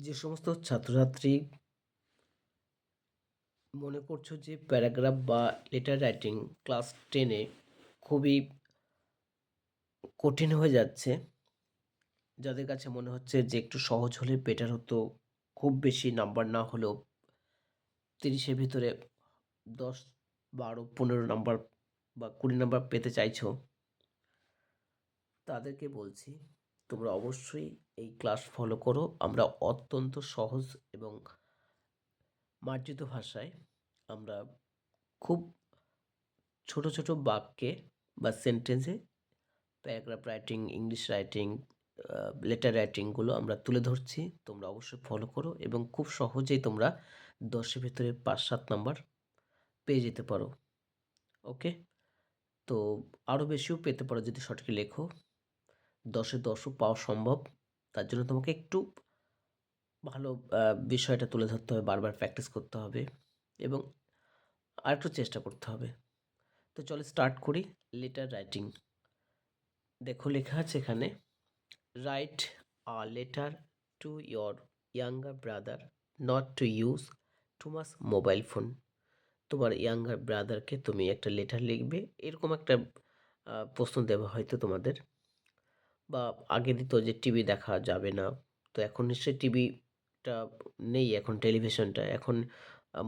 যে সমস্ত ছাত্রছাত্রী মনে করছো যে প্যারাগ্রাফ বা লেটার রাইটিং ক্লাস 10-এ খুবই কঠিন হয়ে যাচ্ছে, যাদের কাছে মনে হচ্ছে যে একটু সহজ হলে বেটার হতো, খুব বেশি নাম্বার না হলেও 30-এর ভিতরে 10, 12, 15 নাম্বার বা 20 নাম্বার পেতে চাইছো, তাদেরকে বলছি তোমরা অবশ্যই এই ক্লাস ফলো করো। আমরা অত্যন্ত সহজ এবং মার্জিত ভাষায় আমরা খুব ছোট ছোট বাক্যে বা সেন্টেন্সে paragraph writing, English writing, letter রাইটিংগুলো আমরা তুলে ধরছি। তোমরা অবশ্যই ফলো করো এবং খুব সহজেই তোমরা 10-এর ভিতরে 5-7 নাম্বার পেয়ে যেতে পারো। ওকে? তো আরও বেশিও পেতে পারো যদি সঠিক লেখো। 10-এ 10ও পাওয়া সম্ভব। তার জন্য তোমাকে একটু ভালো বিষয়টা তুলে ধরতে হবে, বারবার প্র্যাকটিস করতে হবে এবং আরেকটু চেষ্টা করতে হবে। তো চলো স্টার্ট করি। Letter writing. দেখো লেখা আছে এখানে, right a letter to your younger brother not to use too much mobile phone. তোমার ইয়াঙ্গার ব্রাদারকে তুমি একটা লেটার লিখবে, এরকম একটা প্রশ্ন দেওয়া হয়তো তোমাদের, বা আগে দিত যে টিভি দেখা যাবে না, তো এখন নিশ্চয়ই টিভিটা নেই, এখন টেলিভিশনটা, এখন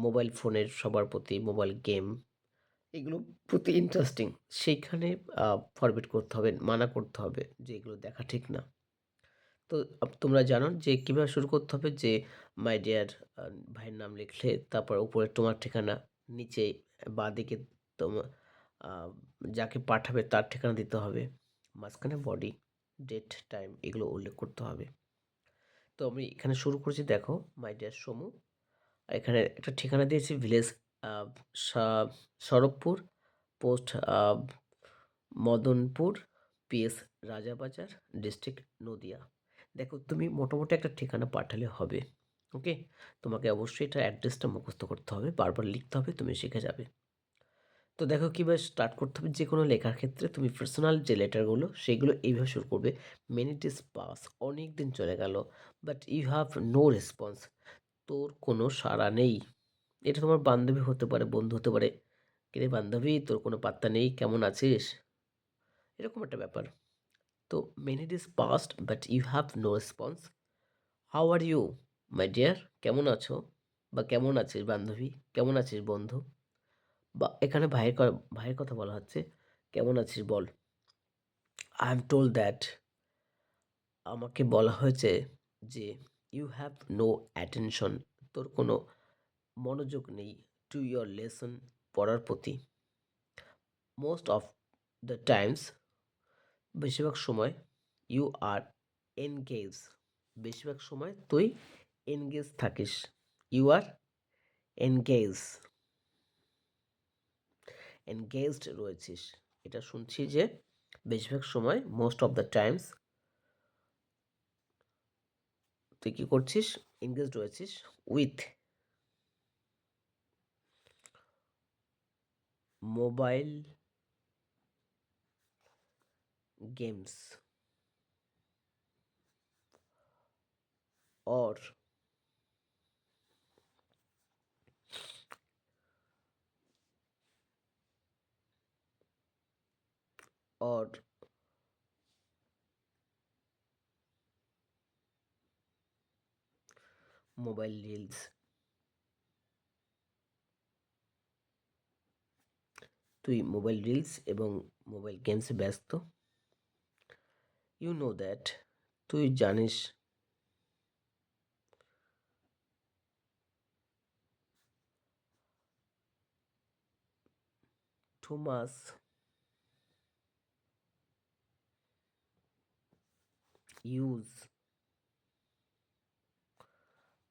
মোবাইল ফোনের সবার প্রতি মোবাইল গেম এগুলো প্রতি ইন্টারেস্টিং, সেইখানে ফরম্যাট করতে হবে, মানা করতে হবে যে এগুলো দেখা ঠিক না। তো তোমরা জানো যে কীভাবে শুরু করতে হবে, যে মাই ডিয়ার ভাইয়ের নাম লিখলে তারপর উপরে তোমার ঠিকানা, নিচে বাঁদিকে তোমার যাকে পাঠাবে তার ঠিকানা দিতে হবে, মাঝখানে বডি, ডেট, টাইম এগুলো উল্লেখ করতে হবে। তো আমি এখানে শুরু করেছি, দেখো মাই ডিয়ার সমু, এখানে একটা ঠিকানা দিয়েছি, village Sarabpur, post Madanpur, PS Rajabazar, district Nadia. দেখো তুমি মোটামুটি একটা ঠিকানা পাঠালে হবে। ওকে? তোমাকে অবশ্যই এটা অ্যাড্রেসটা মুখস্থ করতে হবে, বারবার লিখতে হবে, তুমি শিখে যাবে। তো দেখো কীভাবে স্টার্ট করতে হবে। যে কোনো লেখার ক্ষেত্রে তুমি পার্সোনাল যে লেটারগুলো সেগুলো এইভাবে শুরু করবে, মেনি ডেজ পাস, অনেক দিন চলে গেল, but you have no response, তোর কোনো সাড়া নেই। এটা তোমার বান্ধবী হতে পারে, বন্ধু হতে পারে, কিরে বান্ধবী তোর কোনো পাত্তা নেই, কেমন আছিস, এরকম একটা ব্যাপার। তো many days past but you have no response, how are you my dear, কেমন আছো, বা কেমন আছিস বান্ধবী, কেমন আছিস বন্ধু, বা এখানে ভাইয়ের কথা বলা হচ্ছে, কেমন আছিস বল। আই এম টোল্ড দ্যাট, আমাকে বলা হয়েছে যে ইউ হ্যাভ নো অ্যাটেনশন, তোর কোনো মনোযোগ নেই, টু ইয়োর লেসন, পড়ার প্রতি, মোস্ট অফ দ্য টাইমস, বেশিরভাগ সময়, ইউ আর এনগেজ, বেশিরভাগ সময় তুই এনগেজ থাকিস, ইউ আর এনগেজ, এনগেজড রয়েছিস। এটা শুনছি যে বেশিরভাগ সময়, মোস্ট অফ দ্য টাইমস, তুই কী করছিস, এনগেজড রয়েছিস with mobile games or or mobile reels, তুই মোবাইল রিলস এবং মোবাইল গেমসে ব্যস্ত। ইউ নো দ্যাট, তুই জানিস, too much use,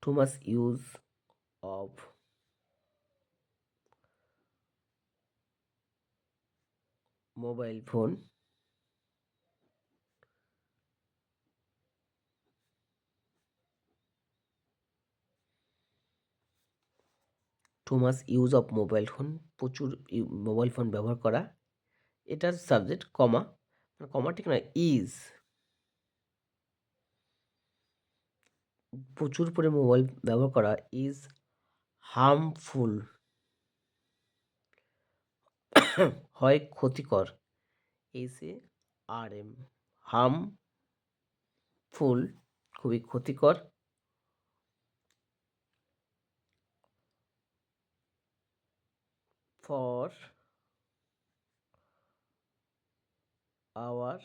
too much use of mobile phone too much use of mobile phone, প্রচুর মোবাইল ফোন ব্যবহার করা, এটার সাবজেক্ট কমা, কমা ঠিক না, ইজ, প্রচুর পরিমাণে মোবাইল ব্যবহার করা ইজ হার্মফুল, হয় ক্ষতিকর, HARM, হার্মফুল, খুবই ক্ষতিকর, ফর আওয়ার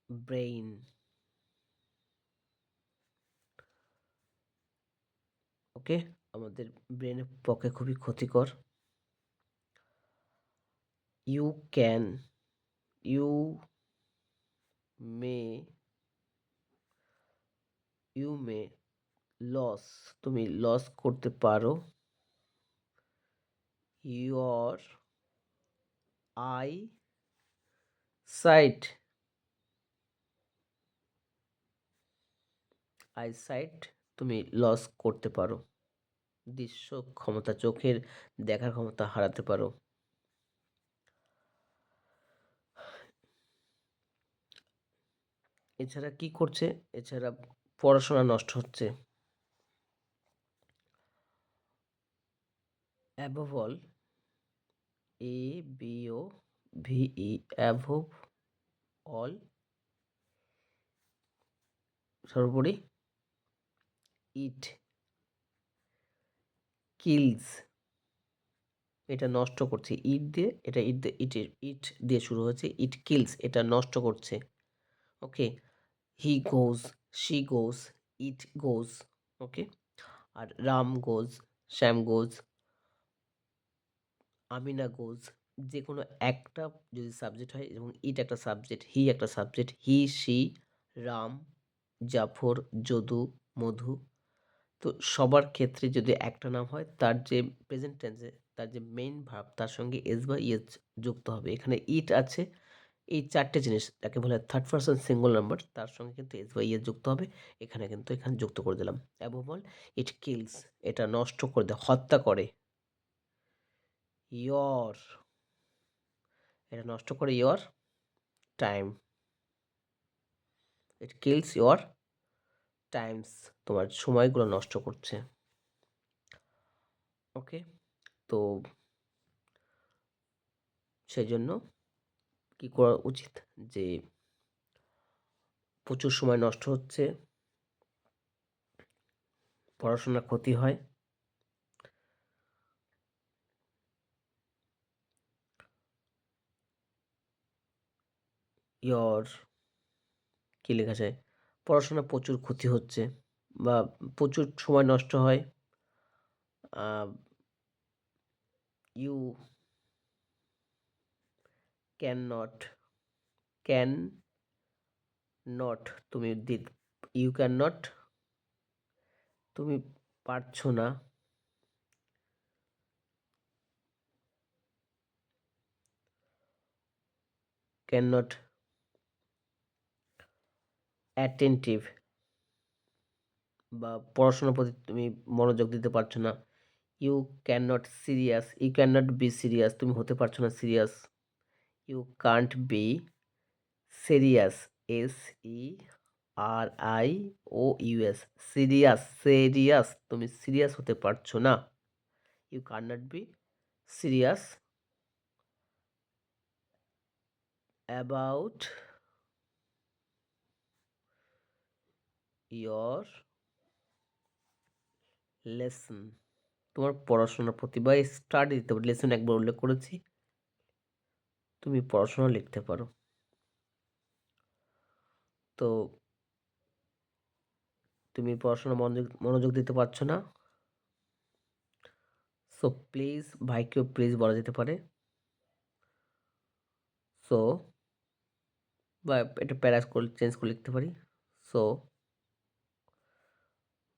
ব্রেইন, ওকে, আমাদের ব্রেনের পক্ষে খুবই ক্ষতিকর। You can, you may, loss, তুমি লস করতে পারো, ইউর আই সাইট, আইসাইট তুমি লস করতে পারো, দৃশ্য ক্ষমতা, চোখের দেখার ক্ষমতা হারাতে পারো। এছাড়া কি করছে, এছাড়া পড়াশোনা নষ্ট হচ্ছে। Above all, ABOVE, above all, সর্বোপরি, ইট কিলস, এটা নষ্ট করছে, ইট দিয়ে, এটা ইট দিয়ে শুরু হয়েছে, ইট কিলস, এটা নষ্ট করছে, ওকে। হি গোজ, শি গোজ, ইট গোজ, ওকে। আর রাম গোজ, শ্যাম গোজ, আমিনা গোজ, যে কোনো একটা যদি সাবজেক্ট হয়, এবং ইট একটা সাবজেক্ট, হি একটা subject, he, she, Ram, Jafar, Jadu, Madhu, তো সবার ক্ষেত্রে যদি একটা নাম হয়, তার যে প্রেজেন্ট টেন্সে তার যে মেইন ভার্ব, তার সঙ্গে এস বা ইএস যুক্ত হবে। এখানে ইট আছে, এই ৪ টে জিনিস যাকে বলা হয় থার্ড পারসন সিঙ্গুলার নাম্বার, তার সঙ্গে কিন্তু এস বা ইএস যুক্ত হবে। এখানে কিন্তু এখানে যুক্ত করে দিলাম। অ্যাবভ অল, ইট কিলস, এটা নষ্ট করে দেয়, হত্যা করে। ইয়র, এটা নষ্ট করে ইয়র টাইম, ইট কিলস ইয়র টাইমস, তোমার সময়গুলো নষ্ট করছে, ওকে। তো সেই জন্য কি করা উচিত, যে প্রচুর সময় নষ্ট হচ্ছে, পড়াশোনার ক্ষতি হয়, ইয়র কি লেখা যায়, পড়াশোনার প্রচুর ক্ষতি হচ্ছে বা প্রচুর সময় নষ্ট হয়, you can not, can not, তুমি ইউ ক্যান নট, তুমি পারছো না, ক্যান নট অ্যাটেন্টিভ, বা পড়াশোনার প্রতি তুমি মনোযোগ দিতে পারছো না, you can not serious, you can not be serious, তুমি হতে পারছো না serious, you can't be serious, SERIOUS, serious, serious, তুমি সিরিয়াস হতে পারছো না, you can not be serious about your lesson, তোমার পড়াশোনার প্রতি, বা স্টাডি দিতে পারো, লেসন একবার উল্লেখ করেছি, তুমি পড়াশোনা লিখতে পারো। তো তুমি পড়াশোনা মনোযোগ দিতে পারছো না, সো প্লিজ, ভাইকেও প্লিজ বলা যেতে পারে, সো, বা এটা প্যারাস করে চেঞ্জ করে লিখতে পারি, সো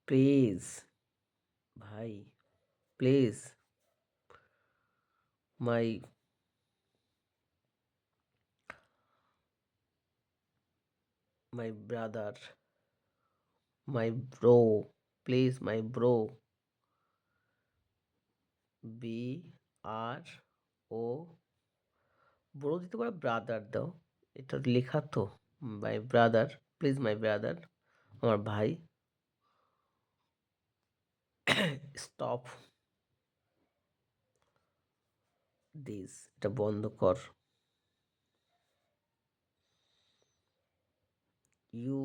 প্লিজ, ভাই, please, my my brother, my bro, please my bro, BRO, bro দিতে পারো, ব্রাদার দাও, এটা লেখা তো, my brother, please my brother, আমার ভাই, স্টপ দিস, এটা বন্ধ কর। You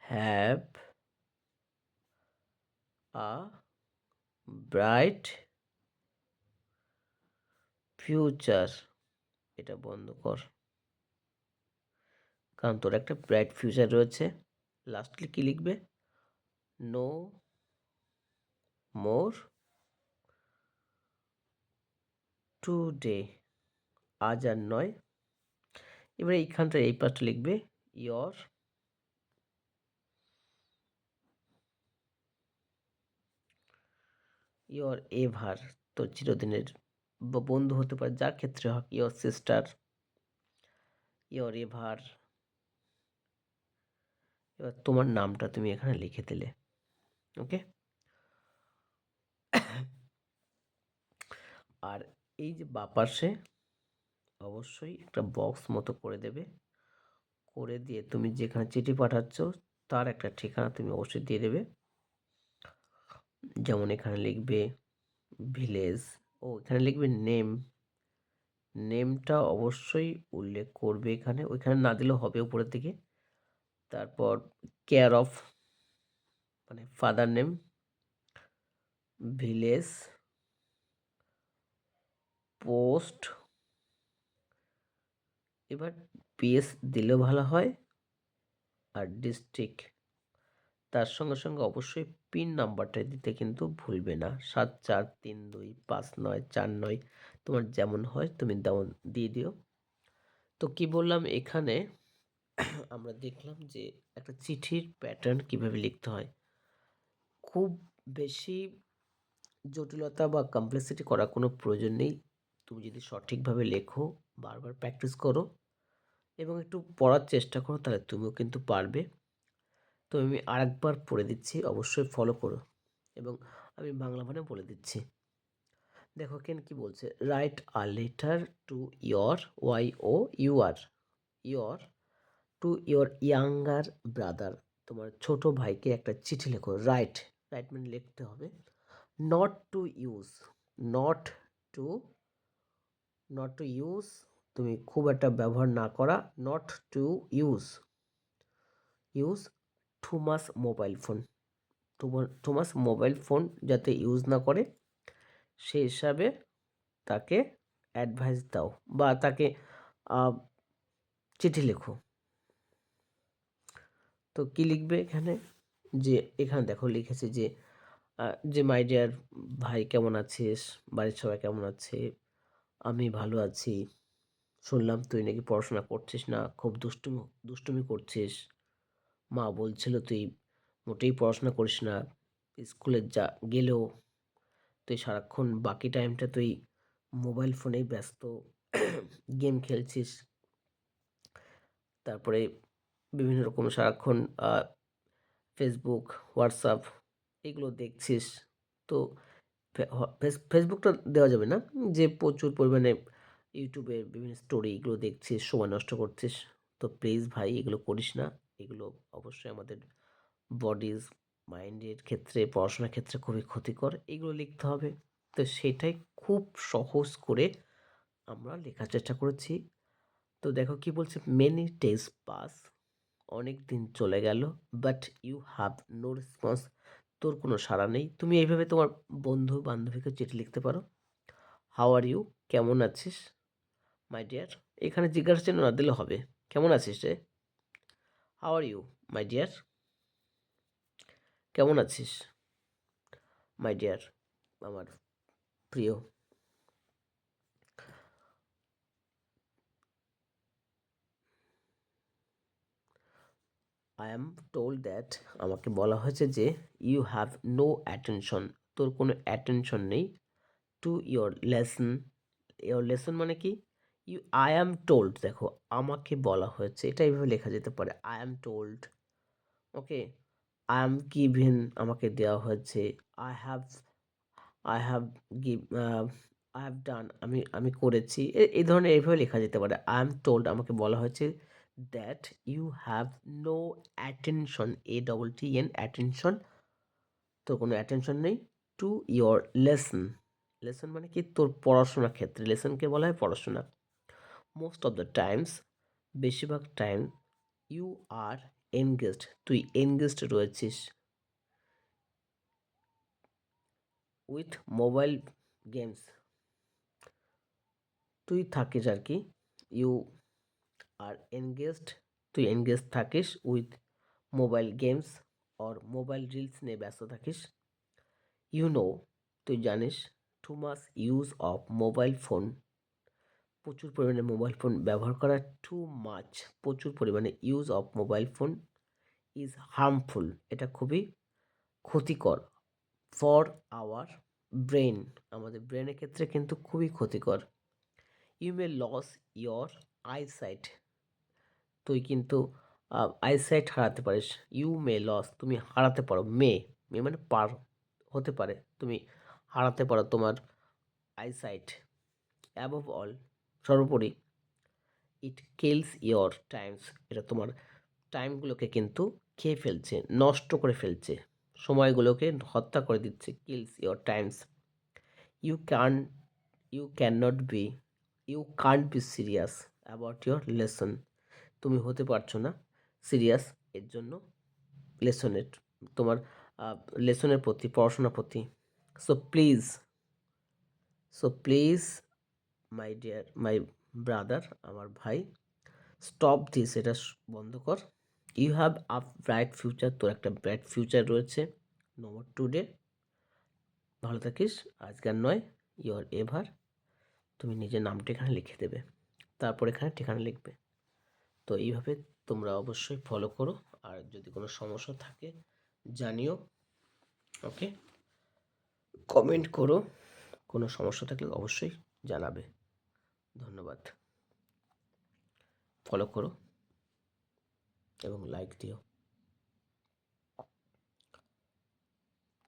have a bright future, এটা বন্ধ কর, কারণ তোর একটা ব্রাইট ফিউচার রয়েছে। লাস্টলি কি লিখবে? নো মোর টুডে, আজ আর নয়। এবারে এইখানটা এই পাশটা লিখবে ইয়র ইয়র এভার, তোর চিরদিনের বন্ধু হতে পারে, যার ক্ষেত্রে হোক, ইয়র সিস্টার, ইয়র এভার। এবার তোমার নামটা তুমি এখানে লিখে দিলে। ওকে, আর এই যে বাপাশে অবশ্যই একটা বক্স মতো করে দেবে, করে দিয়ে তুমি যেখানে চিঠি পাঠাচ্ছ তার একটা ঠিকানা তুমি অবশ্যই দিয়ে দেবে। যেমন এখানে লিখবে ভিলেজ, ও এখানে লিখবে নেম, নেমটা অবশ্যই উল্লেখ করবে এখানে, ওইখানে না দিলেও হবে উপরের দিকে। তারপর কেয়ার অফ মানে ফাদার নেম, ভিলেজ, পোস্ট, এবার পিএস দিলেও ভালো হয়, আর ডিস্ট্রিক্ট। তার সঙ্গে সঙ্গে অবশ্যই পিন নাম্বারটা দিতে কিন্তু ভুলবে না, 74325949, তোমার যেমন হয় তুমি তেমন দিয়ে দিও। তো কি বললাম এখানে, আমরা দেখলাম যে একটা চিঠির প্যাটার্ন কিভাবে লিখতে হয়। খুব বেশি জটিলতা বা কমপ্লেক্সিটি করার কোনো প্রয়োজন নেই। তুমি যদি সঠিকভাবে লেখো, বারবার প্র্যাকটিস করো এবং একটু পড়ার চেষ্টা করো, তাহলে তুমিও কিন্তু পারবে। তো আমি আরেকবার পড়ে দিচ্ছি, অবশ্যই ফলো করো, এবং আমি বাংলা মানে বলে দিচ্ছি। দেখো কেন কি বলছে, write a letter to your YOUR your to your younger brother, তোমার ছোট ভাইকে একটা চিঠি লেখো। রাইট, রাইট মানে লিখতে হবে। Not to use, not to, not to use, তুমি খুব একটা ব্যবহার না করা, not to use, use too much mobile phone, too much mobile phone যাতে ইউজ না করে সেই হিসাবে তাকে অ্যাডভাইস দাও বা তাকে চিঠি লেখো। তো কি লিখবে এখানে, যে এখানে দেখো লিখেছে যে মাই ডিয়ার ভাই কেমন আছিস, বাড়ির সবাই কেমন আছে, আমি ভালো আছি, শুনলাম তুই নাকি পড়াশোনা করছিস না, খুব দুষ্টুমি দুষ্টুমি করছিস, মা বলছিল তুই মোটেই পড়াশোনা করিস না, স্কুলে যা গেলেও তুই সারাক্ষণ বাকি টাইমটা তুই মোবাইল ফোনেই ব্যস্ত, গেম খেলছিস, তারপরে বিভিন্ন রকম সারাক্ষণ ফেসবুক, হোয়াটসঅ্যাপ এগুলো দেখছিস। তো ফেসবুকটা দেওয়া যাবে না, যে প্রচুর পরিমাণে ইউটিউবে বিভিন্ন স্টোরি এগুলো দেখছিস, সময় নষ্ট করছিস। তো প্লিজ ভাই এগুলো করিস না, এগুলো অবশ্যই আমাদের বডিজ মাইন্ডের ক্ষেত্রে, পড়াশোনার ক্ষেত্রে খুবই ক্ষতিকর, এগুলো লিখতে হবে। তো সেটাই খুব সহজ করে আমরা লেখার চেষ্টা করেছি। তো দেখো কি বলছে, মেনি ডেজ পাস, অনেক দিন চলে গেল, but you have no response, তোর কোনো সাড়া নেই। তুমি এইভাবে তোমার বন্ধু বান্ধবীকে চিঠি লিখতে পারো। হাউ আর ইউ, কেমন আছিস, মাই ডিয়ার, এখানে জিজ্ঞাসা চিহ্ন না দিলে হবে, কেমন আছিস রে, how are you my dear, কেমন আছিস মাই ডিয়ার, আমার প্রিয়। আই অ্যাম টোল্ড দ্যাট, আমাকে বলা হয়েছে যে ইউ হ্যাভ নো অ্যাটেনশন, তোর কোনো অ্যাটেনশন নেই, to your lesson, your lesson মানে কি, আই অ্যাম টোল্ড, দেখো আমাকে বলা হয়েছে, এটা এইভাবে লেখা যেতে পারে, I am told. Okay, I am given, আমাকে দেওয়া হয়েছে, I have, I have give I have done, আমি করেছি, এই ধরনের এইভাবে লেখা যেতে পারে। আই এম টোল্ড, আমাকে বলা হয়েছে that you have no attention, ATTN attention, তোর কোনো অ্যাটেনশন নেই টু ইয়োর লেসন। লেসন মানে কি, তোর পড়াশোনার ক্ষেত্রে লেসনকে বলা হয় পড়াশোনা। মোস্ট অফ দ্য টাইমস, বেশিরভাগ টাইম, ইউ আর এনগেজড, তুই এনগেজড রয়েছিস, উইথ মোবাইল গেমস, তুই থাকিস আর কি, ইউ আর এনগেজড, তুই এনগেজ থাকিস with mobile games or mobile reels নিয়ে ব্যস্ত থাকিস। ইউ নো, তুই জানিস, too much use of mobile phone, প্রচুর পরিমাণে মোবাইল ফোন ব্যবহার করা, টু মাচ, প্রচুর পরিমাণে use of mobile phone is harmful, এটা খুবই ক্ষতিকর, ফর আওয়ার ব্রেন, আমাদের ব্রেনের ক্ষেত্রে কিন্তু খুবই ক্ষতিকর। You may loss your eyesight, তুই কিন্তু আইসাইট হারাতে পারিস। ইউ মে লস, তুমি হারাতে পারো, মে মানে পার, হতে পারে তুমি হারাতে পারো তোমার আইসাইট। অ্যাবভ অল, সর্বোপরি, ইট কিলস ইয়োর টাইমস, এটা তোমার টাইমগুলোকে কিন্তু খেয়ে ফেলছে, নষ্ট করে ফেলছে, সময়গুলোকে হত্যা করে দিচ্ছে। Kills your times. You can you can not be you can't be serious about your lesson, তুমি হতে পারছো না সিরিয়াস এর জন্য, লেসনের, তোমার লেসনের প্রতি, পড়াশোনার প্রতি। So please, so please my dear, my brother, আমার ভাই, স্টপ দিস, এটা বন্ধ কর। You have a bright future, তোর একটা ব্রাইট ফিউচার রয়েছে। নো মোর টুডে, ভালো থাকিস, আজকাল নয়, ইয়োর এভার, তুমি নিজের নামটা এখানে লিখে দেবে, তারপর এখানে ঠিকানা লিখবে। তো এইভাবে তোমরা অবশ্যই ফলো করো, আর যদি কোনো সমস্যা থাকে জানিও, ওকে, কমেন্ট করো, কোনো সমস্যা থাকলে অবশ্যই জানাবে। ধন্যবাদ, ফলো করো এবং লাইক দিও।